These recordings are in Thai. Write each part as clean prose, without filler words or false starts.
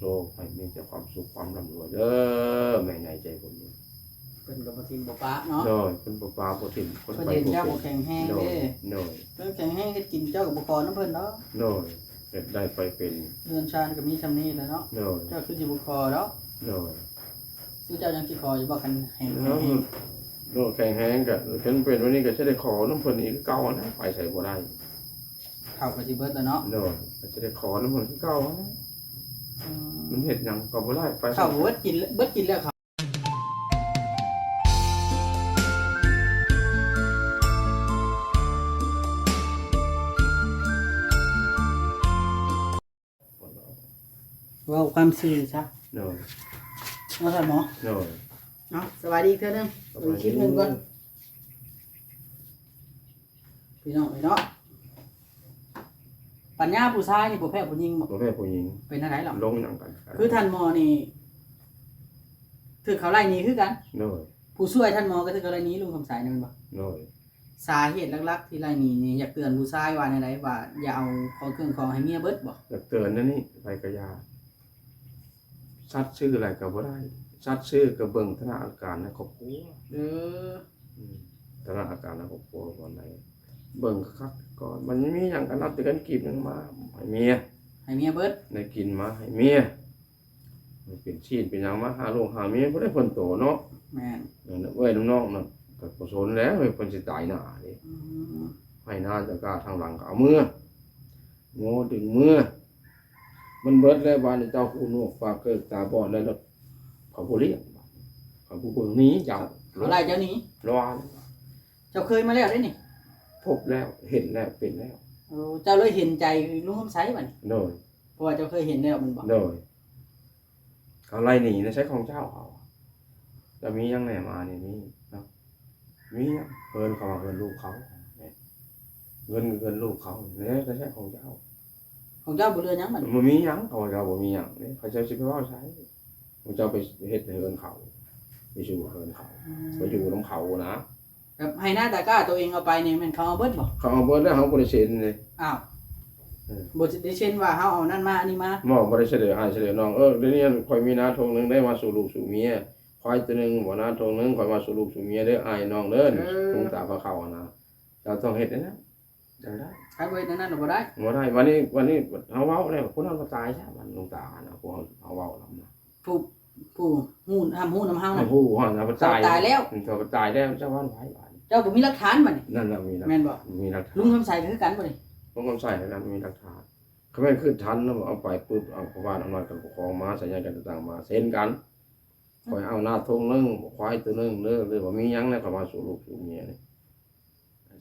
ชคให้มีแต่ความสุขความร่ำรวยเด้อแม่ในใจผมนี่เพิ่นก็บ่ทิ่มบ่ปะเนาะโดยเพิ่นบ่ปาบ่ถิ่มคนไปเพิ่นเห็น บ่ เจ้า เป็ บ่ น แข็งแรงโดย เด้ โดย เพิ่นแข็งแรงเฮ็ดกินเจ้าก็บ่ขอนํเพิ่นเนาะโดยเฮ็ดได้ไปเป็น เรือนชานก็มีซำนี้แหละเนาะโดยเจ้าคือสิบ่ขอดอก โดย คือเจ้ายังสิขออยู่บ่คันแห้ง แล้วโดยแข็งแรงก็เพิ่นเป็นวันนี้ก็สิได้ขอน้ำเพิ่นอีกเก่านะไปใส่บ่ได้ เข้าก็สิเบิดแล้วเนาะ โดยก็สิได้ขอน้ำเพิ่นคือเก่านะมันเฮ็ดหยังก็บ่ได้ไป เข้าเบิดกินแล้วครับเว้าความซื่อซะ โดย เนาะท่านหมอ โดย เนาะสวัสดีอีกเทื่อนึงอีกคลิปหนึงก่อนพี่น้องเนาะปัญญาผู้ชายนี่บ่แพ้ผู้หญิงบ่ บ่แม่ผู้หญิง เป็นอะไรหรอ ลงหยังกัน คือท่านหมอนี่ถือเขาไล่หนีคือกัน โดย ผู้ช่วยท่านหมอก็ถือเขาไล่หนีลุงคำสายนั่นบ่ โดย สาเหตุหลักๆที่ไล่หนีนี่อยากเตือนผู้ชายว่าในใดว่าอย่าเอาของเครื่องของให้เมียเบิดบ่ อยากเตือนนั่นนี่ไปกระยาชัดชื่ออะไรก็บ่ได้ชัดชื่อก็เบิ่งธนาอาการในครอบครัว เด้อ ธนาอาการในครอบครัวก่อนใดเบิ่งคักก่อนมันมีหยังกันนับแต่กันกินนึงมาให้เมีย ให้เมียเบิด ได้กินมาให้เมียมันเป็นชีนเป็นหยังมาหาลูกหาเมียบ่ได้เพิ่นโตเนาะ แม่น นั่นน่ะเอ้ยน้องๆนั่นก็บ่สนแล้วเฮ้ยเพิ่นสิตายหน้าเด้ อืม ให้หน้าจะกล้าทางหลังก็เอามือโง่ดึงมือมันเบิดแล้วบาดนี้เจ้าผู้นกปากเกิดตาบอดแล้วเขาบ่เลี้ยงเขาผู้คนนี้เจ้า เขาไล่เจ้าหนี้ รอ เจ้าเคยมาแล้วเด้นี่ พบแล้วเห็นแล้วเป็นแล้ว เจ้าเลยเห็นใจลุงคำสายบัดนี้ โดย เพราะว่าเจ้าเคยเห็นแล้วมันบ่ โดยเขาไล่หนีนะใช้ของเจ้าเขาแล้วมียังไหนมาเนี่ยมีเนาะมีเงินเขามาเงินลูกเขาเงินลูกเขาเนี่ยจะใช้ของเจ้า ของเจ้าบ่เรือหยังบัดนี้ มันมีหยังเขาเจ้าบ่มีหยังเนี่ยเขาเจ้าสิไปว่าใช้เขาเจ้าไปเฮ็ดให้เงินเขาไปสู่เงินเขาไปอยู่น้ำเขานะ แบบให้หน้าตากล้าตัวเองเอาไปนี่แม่นเขาเอาเบิดบ่ เขาเอาเบิดแล้วเขาบริเซ็นเลย อ้าวบ่ได้เช่นว่าเฮาเอานั่นมาอันนี้มา หมอบริเฉลยให้เฉลยน้องเดี๋ยวนี้ข่อยมีนาทงหนึงได้มาสู่ลูกสู่เมียควายตัวหนึงบ่นาทงหนึงข่อยมาสู่ลูกสู่เมียเด้ออ้ายน้องเด้อลุงตาพาเข้านะเราต้องเฮ็ดได้นะจังได้ คันบ่เฮ็ดอันนั้นน่ะบ่ได้ บ่ได้วันนี้เฮาเว้าแล้วคนนั้นก็ตายซะบัดลุงตานะพวกเฮาเว้านํนะ ผู้ฮู้ทำฮู้นำเฮาน่ะ ผู้ว่านะมันตาย ตายแล้ว เขาก็ตายแล้วเจ้าวันไว้บาด เจ้าบ่มีหลักฐานบัดนี้ นั่นน่ะมีนะ แม่นบ่ มีหลักฐาน ลุงคำใสคือกันบ่นี่ ต้องคำใส่แล้วมีหลักฐานเขาแม่นขึ้นทันแล้วเอาไปปุ๊บเอาบ้านอำนาจกันปกครองมาสัญญากันต่างๆมาเซ็นกันคอยเอาหน้าทงนึงควายตัวนึงเด้อหรือว่ามีหยังแล้วก็มาสู่ลูกสู่เมียนี่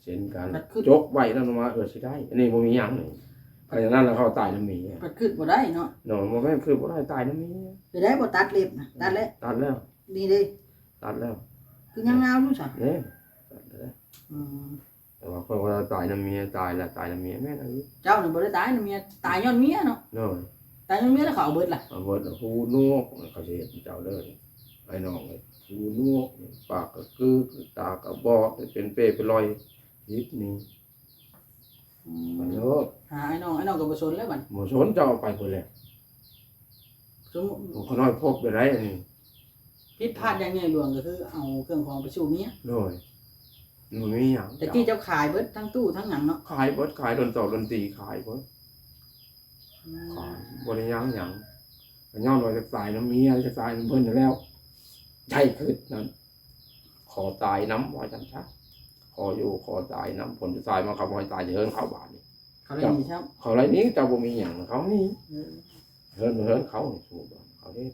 เซ็นกันจกไว้แล้วมาสิได้อันนี้บ่มีหยังนี่เพราะฉะนั้นแล้วเขาตายน้ำเมีย เปิดขึ้นบ่ได้เนาะ เนาะบ่แม่นคือบ่ได้ตายน้ำเมีย จะได้บ่ตัดเล็บนะตัดแล้ว ตัดแล้ว นี่เด้ ตัดแล้ว คือยังงาวอยู่ซะ เนี่ยตัดแล้ว อืม แต่ว่าคนว่าตายน้ำเมียตายแล้วตายน้ำเมียแม่นอันนี้ เจ้านี่บ่ได้ตายนะเมียตายย้อนเมียเนาะ เนาะ ตายย้อนเมียแล้วเขาเอาเบิดล่ะ เอาเบิดหูนกเขาสิเฮ็ดเจ้าเด้อไอ้น้องเอ้ยหูนกปากก็คือตาก็บอกเป็นเป้เป็นรอยยิบนี่ อื ไป ม เนาะ หาไอ้น้องก็บ่สนแล้วบัด บ่สนเจ้าเอาไปพุ่นแหละ สมมุติ เขาน้อยพบได้ไรอันนี้ ผิดพลาดอย่างใหญ่หลวงก็คือเอาเครื่องของไปสู่เมีย โดยมันมีหยัง แต่กี้เจ้าขายเบิดทั้งตู้ทั้งหยังเนาะ ขายเบิดขายดนต่อดนตรีขายเบิด อื ขาย ม บ่ได้หยังหยังก็ย้อนว่าจะตายน้ำเมียจะตายน้ำเพิ่นอยู่แล้วใช่คือนั่นขอตายน้ำว่าจังซะขออยู่ขอตายน้ำผลจะตายมาเขาบ่ให้ตายจะเฮินเข้าบ้านนี่ เขาเลยมีครับ เขาไรนี้เจ้าบ่มีหยังเขานี่ เออ เฮินเขานี่สู้บ่เขานี่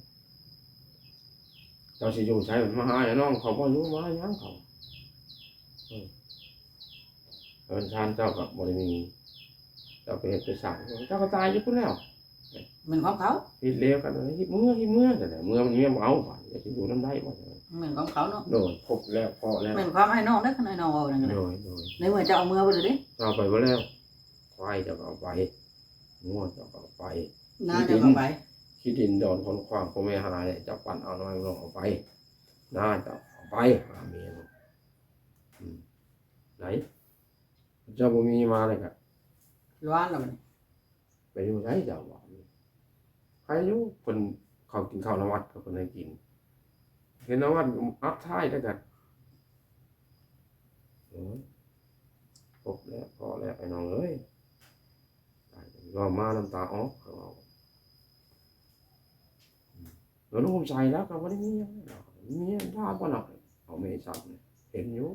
เจ้าสิอยู่ใช้มาหาไอ้น้องเขาบ่อยู่มาหยังเขาเฮินชานเจ้าก็บ่ได้มีเจ้าไปเฮ็ดไปสร้างเจ้าก็ตายอยู่พุ่นแล้ว มันของเขา ผิดเลวกันเลยฮิเมื่อแต่เมื่อมันเมียบ่เอาบ่จะสิอยู่นำได้บ่ มันของเขาเนาะ โดยพบแล้วพอแล้ว มันความให้น้องได้ขนาดน้องเอานั่นก็ โด ได้ ย ในเมื่อจะเอามือบ่ได้เด้ เอาไปบ่แล้วควายจะเอาไปงัวจะเอาไป น่าจะเอาไป ขี้ดินดอนคนขวางพ่อแม่หาเนี่ยจะปั่นเอาน้อยลงเอาไปน่าจะเอาไปหาเมียไหนเจ้าบ่มีมาเลยครับ ร้านแล้วบัดนี้ ไปอยู่ไหนเจ้าบ่เ ใครอยู่เพิ่นเขากินข้าวนวัดเขาเพิ่นให้กินเห็นนวัดอัพท้ายแล้วกันโอ้ยพบแล้วพอแล้วไอ้น้องเอ้ยก็มาน้ำตาออกเขาเอาแล้วลูกผมใส่แล้วก็บ่ได้มีหยังมีท่าบ่หนักเอาไม่ซ้ำเห็นอยู่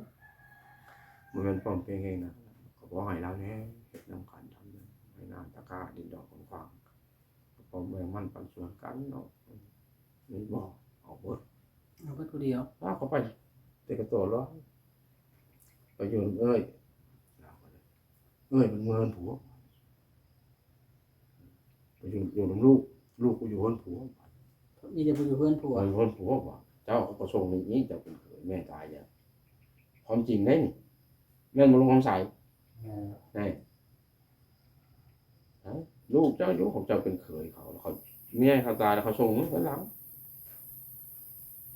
มันเป็นป้อมเพลงเองนะก็บ่ให้แล้วแน่เฮ็ดนำกันทำให้นานตะกาดินดอกของฟังพอเมืองมันปันส่วนกันเนาะนี่บ่เอาเบิด เอาเบิดผู้เดียว ว่าเขาไปเตะกระโดดแล้วไปโยนเอ้ยมันเมินผัวไปโยนลูกกูอยู่คนผัว มีแต่ผู้อยู่เพื่อนผัว ไปคนผัวว่าเจ้าเขาประสงค์นี้เจ้าเป็นเขยแม่ตายเนี่ยความจริงได้นี่แม่นบ่ลงคำใส่ได้ลูกเจ้าอยู่ของเจ้าเป็นเขยเขาเมียเขาตายแล้วเขาส่งมือหลัง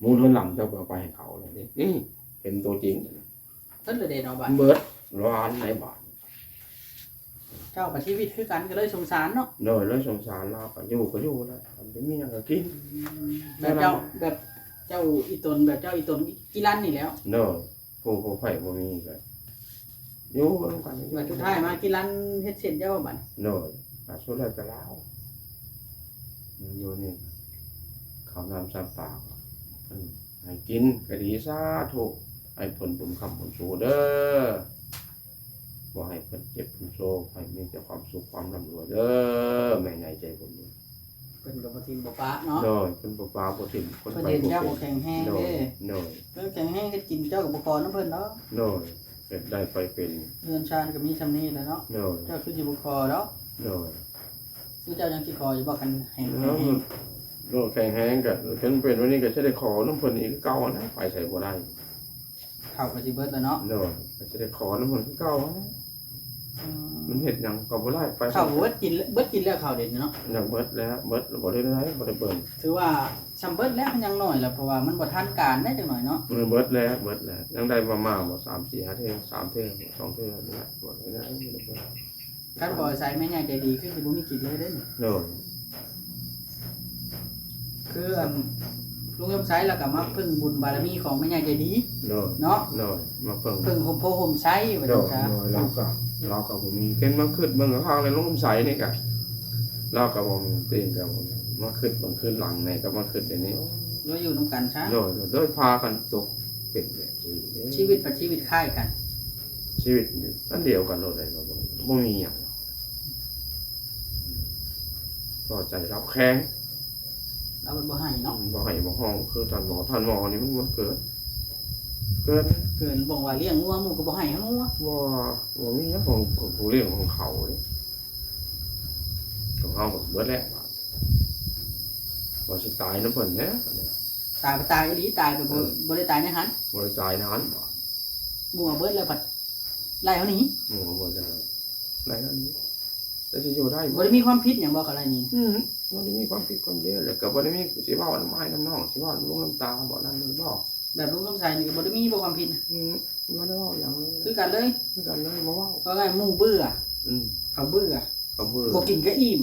มูลหลังเจ้าเอาไปให้เขาเลยนี่เห็นตัวจริง เพิ่นเลยเดนเอาบัด เบิดร้านไหนบาท เจ้ากับชีวิตคือกันก็เลยสงสารเนาะ โดยแล้วสงสารเราก็อยู่แล้วทำเป็นเมียก็กิน แบบเจ้าอีตนแบบเจ้าอีตนกีรันนี่แล้ว โดยผู้ไผ่บ่มีก็อยู่ร่วมกัน แบบสุดท้ายมากีรันเฮ็ดเสร็จเจ้าบัด โดยสุดแล้วแต่แล้วมันอยู่นี่เขานำซ้ำปากให้กินก็ดีซะถูกให้ผลบุญคำผลสูเด้อบ่ให้เพิ่นเจ็บเพิ่นโศกให้มีแต่ความสุขความร่ำรวยเด้อแม่ใหญ่ใจบุญ เพิ่นก็บ่ทิมบ่ปะเนาะ โดยคนบ่ปลาบ่ถิ่นคน เพิ่น ไป เห็น บ่ เจ้า เป็ บ่ น แข็งแรง โดย เด้ โดย เพิ่นแข็งแรงเฮ็ดกินเจ้าก็บ่ขอนํเพิ่นเนาะ โดยเฮ็ดได้ไปเป็น เงินชาญก็มีซำนี้แหละเนาะ โดย เจ้าคือสิบ่ขอเนาะ โดย คือเจ้ายังสิขออยู่บ่กันแห่ง แล้วโดยแข็งแรงก็เพิ่นเป็นวันนี้ก็จะได้ขอน้ำเพิ่นอีกคือเก่านะไปใส่บ่ได้ เข้าก็สิเบิดแล้วเนาะ โดยก็จะได้ขอน้ำเพิ่นคือเก่านะมันเฮ็ดหยังก็บ่ได้ไป เข้าเบิดกินแล้วเข้าเด่นเนาะ หยังเบิดแล้วเบิดบ่ได้ได้บ่ได้เบิ่ง ถือว่าซำเบิดแล้วมันยังน้อยแล้วเพราะว่ามันบ่ทันการได้จังหน่อยเนาะ เบิดแล้วยังได้ประมาณบ่3 4 5เท่ง3เท่ง2เท่งนี่แหละบ่ได้บ่ได้เบิ่ง คันบ่ใส่แม่ใหญ่ใจดีคือสิบ่มีกินเลยเด้ โดย คือลุงยมไซแล้วก็มาพึ่งบุญบารมีของแม่ใหญ่ใจดี โดย เนาะ โดยมาเพิ่ง พึ่งห่มโพห่มไซว่า โด จัง ย ซะ โดยเราก็บ่มีเห็นมาขึ้นเบิ่งข้างในลงใสนี่ก็เราก็บ่มีตีนก็บ่มาขึ้นเบิ่งขึ้นหลังในก็มาขึ้นในนี้ เราอยู่นํกันซะ โดยพากันตกเป็นแบบนี้ ชีวิตกับชีวิตคล้ายกัน ชีวิตอันเดียวกันเลยเราบ่มีหยังก็ใจรับแข็ง เราบ่ให้เนาะ บ่ให้บ่ห้องคือท่านหมอนี่มันเกิด เกินบอกว่าเลี้ยงงัวหมู่ก็บ่ให้งัว บ่มีหยังของผู้เลี้ยงของเขานี่ของเฮาก็เบิดแล้วว่าสิตายนำเพิ่นแหน่ ตายอีหลีตายไปบ่ได้ตายในหัน บ่ได้ตายนานบ่ หมู่เบิดแล้วบัดไล่เฮานี่ บ่ได้ไรอันนี้แต่สิอยู่ได้ บ่ได้มีความผิดหยังบ่เขาไล่นี่ บ่ได้มีความผิดความเดียวแล้วก็บ่ได้มีสิเว้าน้ำไม้น้ำน้องสิเว้าลุงน้ำตาบ่นั่นนี่บ่ แบบลุงยมไซนี่ก็บ่ได้มีบ่ความผิด บ่ได้เว้าหยังเลย คือกันเลย คือกันเลยบ่เว้า ก็ไงหมู่เบื่อ เขาเบื่อ ก็เบื่อ บ่กินก็อิ่ม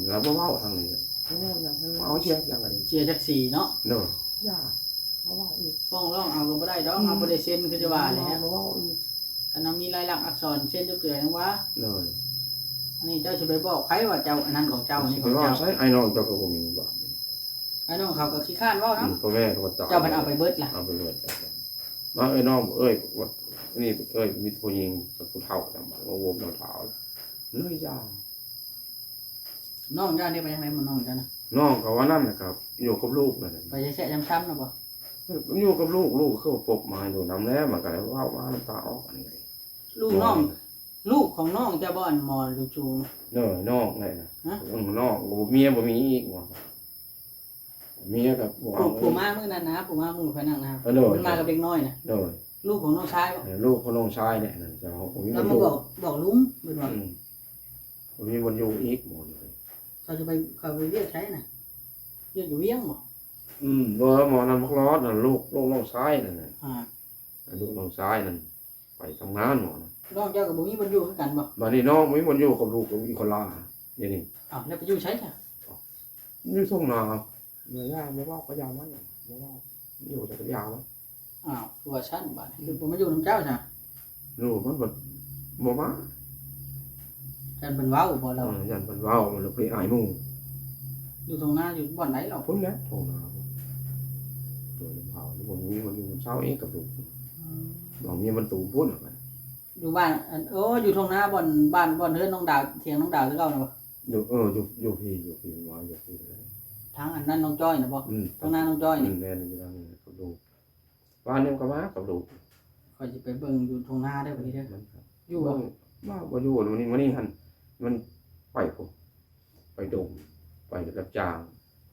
แล้วบ่เว้าทางนี้บ่เว้าหยังเอาเชียร์อย่างไร เสียจักสีเนาะ เด้อย่าบ่เว้าอีก ฟ้องร้องเอาก็บ่ได้ดอกเอาบ่ได้เซ็นคือจะว่าแหละ บ่เว้าอีก คันเอามีลายลักษณ์อักษรเช่นเกลือจังว่า เด้อ อันนี้เจ้าสิไปบอกใครว่าเจ้าอันนั้นของเจ้าอันนี้ข ไป อง ว่า เจ้า ใช้ไอ้น้องเจ้าก็บ่มีบ่ ไอ้น้องเขาก็ขี้ข้านเว้านํ พ่อแม่ก็บ่ตาย เจ้ามันเอาไปเบิดล่ะ เอาไปเลยมาเอ้ยน้องเอ้ยว่านี่เอ้ยมีผู้หญิงกับผู้เฒ่าจังบ่วงเฒ่าเลยจ้า น้องเจ้านี่ไปยังไงมันน้องเจ้านะ น้องก็ว่านั่นนะครับอยู่กับลูกนั่นน่ะ ไปแช่ๆช้ำๆนะบ่ อยู่กับลูกคือปกมาอยู่น้ำแล้วมันก็เลยว่ามาน้ำตาออกอันนี้ ลูกน้องลูกของน้องเจ้าบ่อนหมอลูกจูง เด้อน้องเลยนะน้องเมียบ่มีอีกว่าเมียกับบ่เอา ปู่มามื้อนั้นนะปู่มามื้อข่อยนั่งนะครับ เด้อ มันมากับเด็กน้อยนะ เด้อ ลูกของน้องชายบ่ ลูกของน้องชายเนี่ยนั่นจะเอาผมมี แล้ว บ่ มา อยู่ บอกลุงเพิ่นว่า ผมมีบ่อยู่อีกบ่เลย เขาจะไปเขาไปเรียกใช้น่ะเรียกอยู่เวียงบ่ บ่หมอนั่นบักรอดนั่นลูกน้องชายนั่นน่ะ อ่า ลูกน้องชายนั่นไปทำงานหมอ น้องเจ้าก็บ่มีบ่อยู่คือกันบ่ บัดนี้น้องมีบ่อยู่กับลูกอีกคนละเดี๋ยวนี้ อ้าวแล้วไปอยู่ใช้จ้ะ ม นี่ส่งนาเนื้อย่างบ่ว่าก็ยาวมันบ่ว่าอยู่แต่ก็ยาวมัน อ้าวคือว่าชั้นบาดนี้คือบ่มาอยู่นํเจ้าจ้ะ รู้มันบ่มา ท่านเพิ่นเว้าบ่เรา ยันเพิ่นเว้ามันเลยไปอายหมู่ อยู่ตรงหน้าอยู่บ่อนไหนหรอก พุ่นแหละส่งนาตัวเผาที่ผมมีมันอยู่เช้าเองกับลูกบ่มีมันตูพุ่น อยู่บ้านอยู่ตรงหน้าบ่อนบ้านบ่อนเฮือนน้องดาวเถียงน้องดาวคือเก่าน่ะบ่ อยู่อยู่พี่ว่าอยู่พี่เลย ทางอันนั้นน้องจ้อยน่ะบ่ตรงหน้าน้องจ้อยนี่ แม่นอยู่นั่นกับลูกบ้านนี้ก็มากับลูก ข่อยสิไปเบิ่งอยู่ตรงหน้าได้อบัดนี้เด้ออยู่บ่ มาบ่อยู่วันนี้หั่นมันไปพุ่นไปดงไปรับจ้าง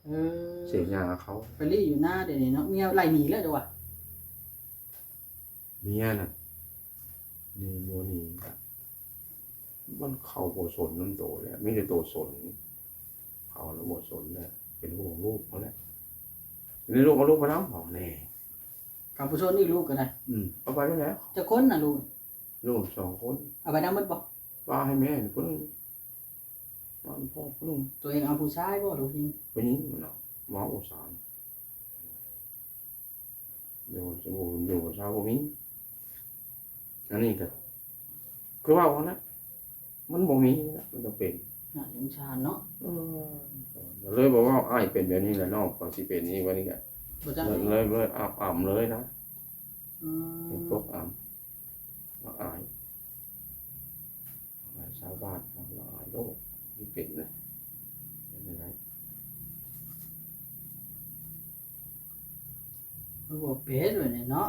เออ เสียหญ้าเขา ไปรี่อยู่หน้าเดี๋ยวนี้เนาะเมียไล่หนีแล้วเด้อว่ะ เมียน่ะนี่บ่นี่มันเข้าบ่สนน้ำโตแล้วมีแต่โตสนเขาแล้วบ่สนแล้วเป็นห่วงลูกเขาแหละนี่ลูกเอาลูกมาแล้วบอกแน่ กับผู้ชนอีกลูกก็ได้ เอาไปได้แล้ว จะคนน่ะลูก ลูก2 คน เอาไปนำหมดบ่ ป้าให้แม่นี่พุ่นบ้านพ่อพุ่น ตัวเองเอาผู้ชายบ่ลูกยิง ไปนี้มันเอาหมออุตสานอยู่สมุนอยู่ชาวบ่มีอันนี้ก็คือว่าว่านะมันบ่มีนะมันต้องเป็น น่าสงสารเนาะ เลยบอกว่าอ้ายเป็นแบบนี้แหละน้องก็สิเป็นนี่วันนี้ก็ บ่จัง เลยอ่ำเลยนะ อื เป็น ม พวกอายชาวบ้านเขาอายโลกที่เป็นนะเป็นยังไง บ่เป็ดเลยเนี่ยเนาะ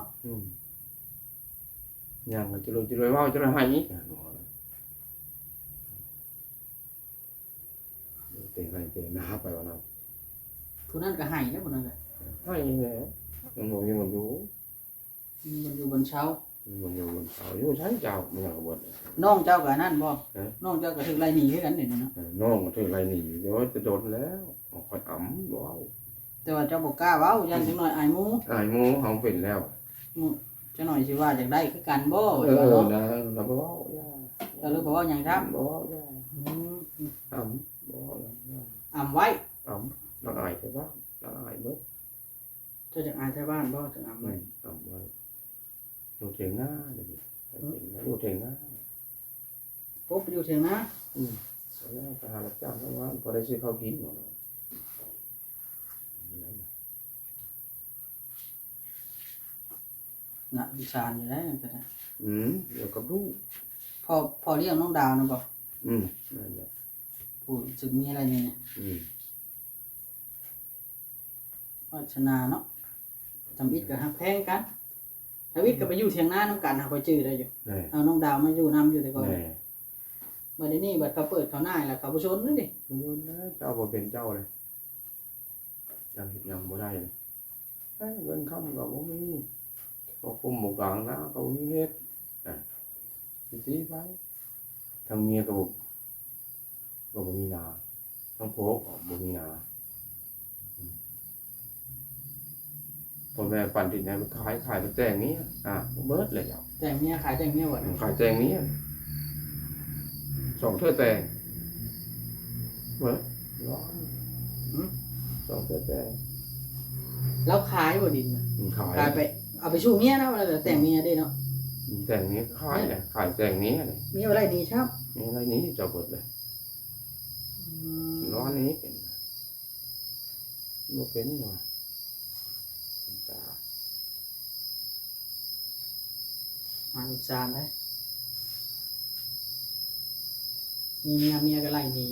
อย่างมันจะรวยว่าจะรวยให้อีกเตะไรเตะหน้าไปวันนั้น ผู้นั้นก็ให้แล้วผู้นั้นก็ ให้แหละมันบอกยังมันอยู่ มันอยู่บนเช้า มันอยู่บนเขาอยู่ใช้เจ้ามันอย่างกบฏ น้องเจ้าก็นั่นบ่น้องเจ้าก็ถูกไล่หนีคือกันนี่เนาะ น้องถือไรหนีเดี๋ยวจะโดนแล้วคอยอ่ำว้าว แต่ว่าเจ้าบ่กล้าเว้ายันจังหน่อยอายหมู่ อายงูเขาเป็นแล้ว จังหน่อยสิว่าจักได้คือกันบ่ เอ ว่า อ เนาะ นะเราบอกว่า เจ้าเลยบอกว่าหยังครับ บอกว่า อืม อ่ำบอกว่า อำไว้ อ่ำน้องอายไปบ้างน้องอายเมื่อ เจ้าจักอายแท้บ้านบ่จักอำไว้ อ่ำไว้อยู่เถียงหน้าเดี๋ยวนี้อยู่เถียงหน้า ปุ๊บไปอยู่เถียงนะ แล้วทหารรับจ้างทั้งวันพอได้ซื้อข้าวกินหมด น่ะวิชาญอยู่ได้นั่นก็ได้ เดี๋ยวกับลูก พอเลี้ยงน้องดาวนะบ่ นั่นแหละ ผู้สึกมีอะไรนี่ วาชนาเนาะทำอิฐก็ฮักแพงกันทำอิฐก็ไปอยู่เถียงนานํกันหาก็จื้อได้อยู่ แน่ เอาน้องดาวมาอยู่นํอยู่แต่ก่อน แน่ บัดนี้บัดเขาเปิดเขาหน้าแล้วเขาบ่ชนเลยดิ มันโยนนะเจ้าบ่เป็นเจ้าเลยเจ้าเฮ็ดหยังบ่ได้เลยเงินค้ำก็บ่มีก็คุมหมู่กลางนะก็บ่มีเฮ็ดสิไปทางเมียก็บ่มีนาทั้งโพกก็บ่มีนาพ่อแม่ปั่นดินให้มันขายแต่งนี้เบิดเลยเจ้า แต่งเมียขายแต่งเมียบ่ ขายแต่งนี้สองเทื่อแต่งเบิดร้อนสองเทื่อแต่ง แล้วขายบ่ดินน่ะ ขาย ขายไปเอาไปชูเมียนะแล้วก็แต่งเมียได้เนาะ แต่งนี้ขายเนี่ยขายแต่งนี้เลย เมียอะไรดีครับ มีอะไรนี้เจ้าเบิดเลยร้อนนี้เป็นบ่เป็นหรอตา มาลูกจานได้มีเมียก็ไล่หนี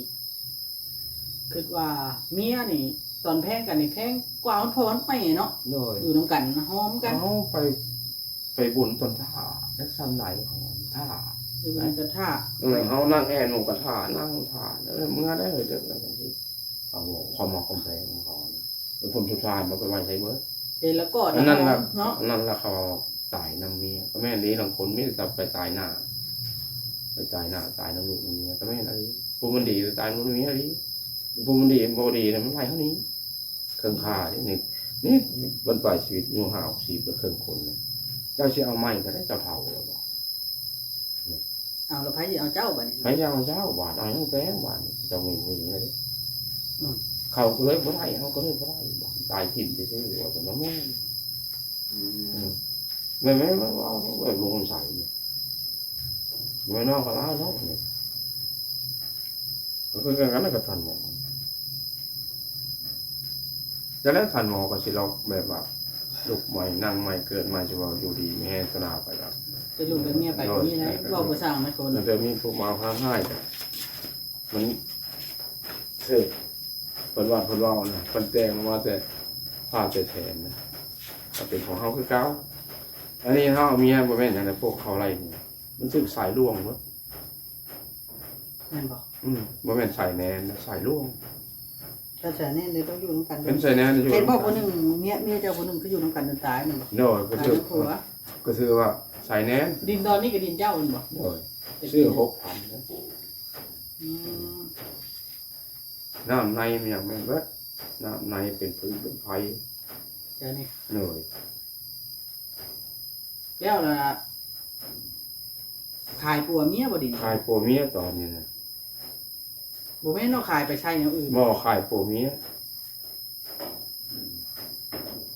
คิดว่าเมียนี่ตอนแพงกันนี่แพงกว่ามันพอมันไปเนาะ โดย อยู่นํกันหอมกัน เอาไปบุญต้นท่าแล้วซ้ำไหนของท่า อยู่กันกระทะ เอานั่งแอนหมูกระท่านั่งท่าเมื่อได้เลยเด็กอะไรทั้งที่เขาบอกความมาความแพงของเขาเป็นคนสุดท้ายมาไปไว้ใช้เบิร์ด เห็นแล้วก็ นั่นแหละ เนาะ นั่นแหละเขาตายนำเมียก็แม่นี้บางคนไม่จะไปตายหน้าไปตายหน้าตายน้ำลูกน้ำเมียก็แม่อะไรผู้มันดีตายน้ำลูกน้ำเมียอะไรผู้มันดีบ่ดีนะมันไรเท่านี้เครื่องข่านี่บรรปลายชีวิตอยู่ห่าวสีเป็นเครื่องคนเจ้าเชื่อเอาไม้ก็ได้เจ้าเท่าเลยบอก เอาแล้วไผสิเอาเจ้าบัดนี้ พยายามเจ้าบาดเอาตั้งแต่บาดเจ้ามีอะไร เขาก็เลยบ่ได้เขาก็เลยบ่ได้ตายถิ่นซื่อๆว่าเป็นน้ำมัน ไม่เอาแบบลงใส่ไม่นอกก็แล้วเนาะก็คือกันนั้นก็ทันหมอจะแล้วทันหมอก็สิเราแบบว่าลูกใหม่นั่งใหม่เกิดใหม่จะว่าอยู่ดีไม่แห้งตนาไปแล้ว เป็นลูกเป็นเมียไปคนนี้นะเว้าบ่สร้างไม่คน มันจะมีพวกมาพาให้แต่มันคือเพิ่นว่านะเพิ่นแต่งมาแต่ผ้าแต่แทนนะก็เป็นของเฮาคือเก่าอันนี้เฮาเมียบ่แม่นอย่างนั้นพวกเขาไรนี่มันสึกสายล่วงเนาะ แม่นบ่ บ่แม่นสายแนนสายล่วง ถ้าใช่แน่เลยต้องอยู่นำกัน เป็นสายแนนอยู่ เห็นบ่คนหนึงเมียเจ้าคนหนึงคืออยู่นำกันจนตายแม่นบ่ โดยก็ ตาย คือ ทั้งผัว ก็คือว่าสายแนน ดินตอนนี้ก็ดินเจ้าแม่นบ่ โดยซื้อ6,000นะ อืม น้ำในมันอย่างแม่นเบิดน้ำในเป็นพื้นเป็นไฟ เจ้านี่ โดย แล้วล่ะขายปัวเมียบ่ดิน ขายผัวเมียตอนนี้นะ บ่แม่นเนาะขายไปใช้อย่างอื่น บ่ขายผัวเมีย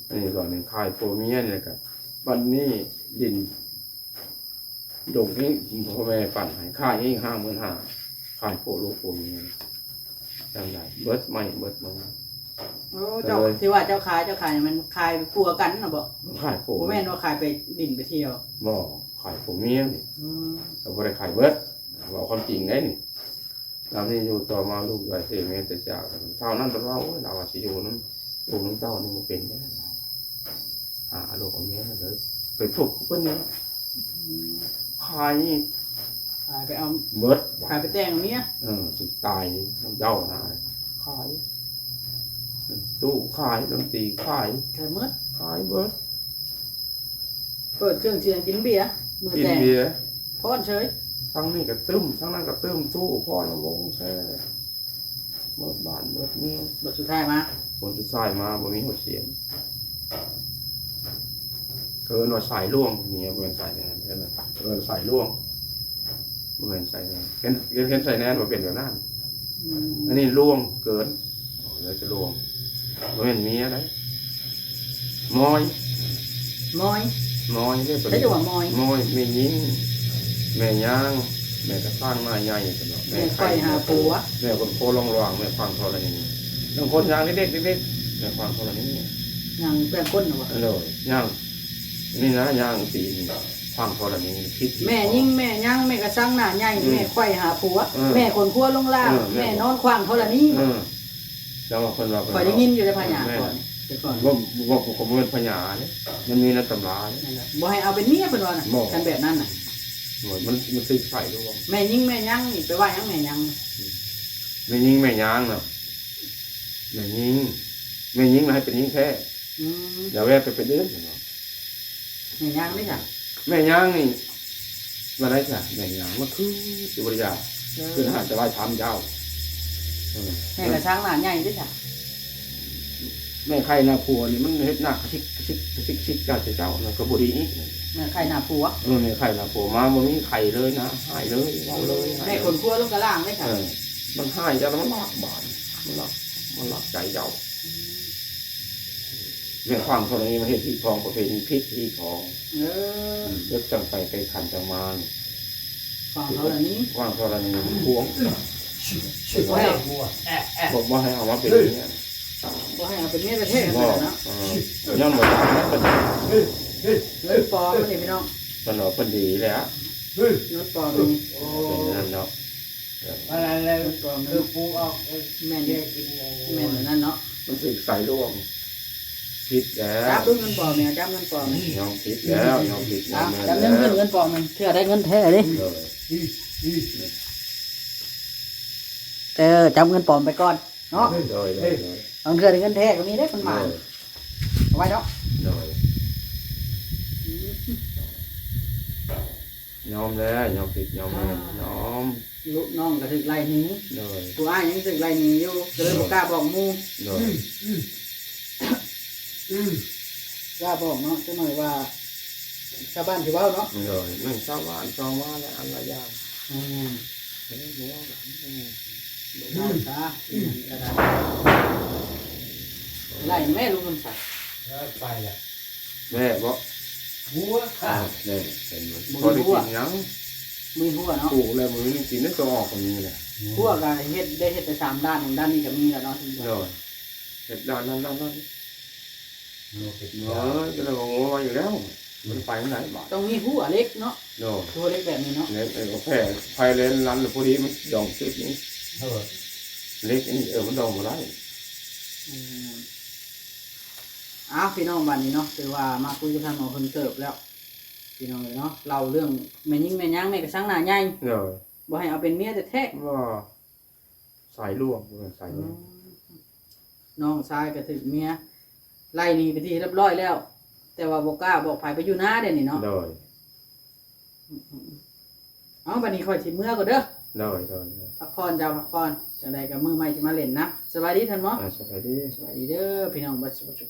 อันนี้ตอนนี้ขายผัวเมียเนี่ยครับวันนี้ดินดงนี้พ่อแม่ปั่นให้ขายเอง55,000ขายผัวลูกผัวเมียจังไดเบิดไม่เบิดมัน โอ้เจ้าที่ว่าเจ้าขายมันขายปัวกันน่ะบ่ ขายผัว บ่แม่นว่าขายไปดินไปเที่ยว บ่ขายผัวเมียนี่ อืม เราบ่ได้ขายเบิดบอกความจริงได้นี่เรานี่อยู่ต่อมาลูกใหญ่เสียเมียแต่จากเท่านั้นตอนเราเราว่าสิอยู่น้ำลูกน้ำเจ้านี่บ่เป็นได้ลูกของเมียเลยไปถูกเพิ่นนี่ขายนี่ ขายไปเอา เบิด ขายไปแต่งเมีย สุดตายน้ำเจ้านะขายตู้ขายดนตรีขาย ขายหมด ขายเบิด เปิดเครื่องเสียงกินเบียร์มือ กิน แต่ง เบียร์ พอนเฉย ทั้งนี้ก็ตึ้มทั้งนั้นก็ตึ้มตู้พ่อละวงแช่เบิดบ้านเบิดเมือง บทสุดท้ายมา ผลสุดท้ายมาบ่มีหัวเสียงเกินว่าสายล่วงเมียบ่เป็นสายแนนเกินสายล่วงบ่เป็นสายแนนเห็นสายแนนบ่เป็นแบบนั้น อืม อันนี้ล่วงเกินแล้วจะล่วงบ่เป็นเมียได้มอย มอย มอยเด้ตัว ใช้ นี้ จังหวะมอย มอยแม่ยิงแม่ย่างแม่กระสร้างมาใหญ่จังเนาะ แม่ไข่หาปัว แม่คนโคลองรวางแม่ฟังเท่านี้บางคนย่างเล็กๆเล็กๆแม่ฟังเท่านี้ ยังแป้งก้นนะวะ อันเลยย่างนี่นะย่างตีนฟังเท่านี้คิด แม่ยิ่งแม่ย่างแม่กระซังหน้าใหญ่แม่ไข่หาปัว เออ แม่คนขั้วลงล่าง แม่ แม่นอนขวางเท่านี้ แล้วบางคนว่า ข่อยได้ยินอยู่ในพญาก่อนแต่ก่อน ว่าผมเป็นพญาเนี่ยมันมีในตำราเนี่ย นั่นแหละบ่ให้เอาเป็นเมียเพิ่นว่าน่ะ บ่ กันแบบนั้นน่ะ มันติดไฟด้วย แม่ยิ่งแม่ย่างนี่ไปว่าหยังแม่ย่าง แม่ยิงแม่ย่างน่ะแม่ยิงมาให้เป็นยิงแท้ อืม อย่าแวะไปเป็นเดือน แม่ย่างนี่จ้ะ แม่ย่างนี่มาได้จ้ะแม่ย่างมันคือสุริยาคือหาจะไหว้ทำเจ้า แม่กระซังหน้าใหญ่ด้วยจ้ะ แม่ไข่หน้าผัวนี่มันเฮ็ดหน้ากระชิกเจ้าเจ้าน่ะก็บ่ดีอีก แม่ไข่หน้าปัว แม่ไข่หน้าผัวมาบ่มีไข่เลยนะหายเลยเว้าเลย แม่คนขั้วลงกระล่างด้วยจ้ะ มันหายจะแล้วมันลากบานมันลักใจเจ้าแม่ฟังคนนี้มันเฮ็ดที่ทองประเพณีพิษที่ทอง เออ เลิกจังไปขันจังมา ฟังเขาเหล่านี้ ว่างธรณีมันพวง บ่ให้ บอกว่าให้เอามาเป็นอย่างนี้ บ่ให้เอาเป็นเมียประเทศกัน บ ไป อก เนาะ ย้อนว่าทำนั้นเป็น เงินปลอมนี่พี่น้อง เป็นหนอเป็นดีแล้ว เงินปลอมนี่ เป็นนั่นเนาะ อะไรเลย เงินปลอม คือปูออก แม่น เด็ เด้ กกินไง แม่นนั่นเนาะ มันสึกใส่ร่วงผิดแล้ จั ว บดูเงินปลอมเนี่ยจับเงินปลอม ยอมผิดแล้วยอมผิด จับ แล้ จับเงินขึ้นเงินปลอมมันเพื่อได้เงินแท้ดิ เลย จับเงินปลอมไปก่อนเนาะ เลย บางเทื่อได้เงินแท้ก็มีได้คนมาเอาไว้เนาะ เลยยอมแล้วยอมผิดยอมยอม ลูกน้องก็ถึกไล่หนี้ เลย ผู้อ้ายยังถึกไล่หนี้อยู่ก็เลยบ่กล้าบอกหมู่ เลย กล้าบอกเนาะจังหน่อยว่าชาวบ้านสิเว้าเนาะ เลยนั่งชาวบ้านชาวบ้านแล้วอันละอย่าง อืม เฮ้ยไม่ว่าหลัง ได้ซะก็ได้ไล่แม่ลุงมันใส่ แล้วไปแหละ แม่บ่ หัวข้าว แม่เห็นมันพอได้กินหยัง มีหัวเนาะ ปลูกแล้วมือนี่กินได้ตัวออกก็มีแหละ หัวก็เฮ็ดได้เฮ็ดไป3ด้านด้านนี้ก็มีแล้วเนาะทุกคน เนาะเฮ็ดด้านนั้น โลเป็ด เนาะก็เลยงงมาอยู่แล้วมันไปมันไหนบาด ต้องมีหัวเล็กเนาะ เนาะ หัวเล็กแบบนี้เนาะ เล็กก็แพ้ไฟเลนรันพอดีมันดองซิดนี่ เท่าไหร่ เล็กนี่มันดองบ่ได้ อืมอ้าวพี่น้องบัดนี้เนาะคือว่ามาคุยกับทางหมอเพิ่นเติบแล้วพี่น้องเนาะเล่าเรื่องแม่ยิ่งแม่ย่างแม่ก็ช่างหน้าใหญ่ เนาะ บ่ให้เอาเป็นเมียแท้ ว่าสายลวกสาย ๆ นี้ น้องชายก็ถึกเมียไล่หนีไปที่เรียบร้อยแล้ว แต่ว่าบ่กล้าบอกไผไปอยู่หน้าเด้นี่เนาะ เนาะ เอาบัดนี้ค่อยสิเมื่อก่อนเด้อ เนาะ พักผ่อนเจ้าพักผ่อนจังใดก็มื้อใหม่สิมาเล่นนะสบายดีท่านหมอ สบายดี สวัสดีเด้อพี่น้องบัดสุข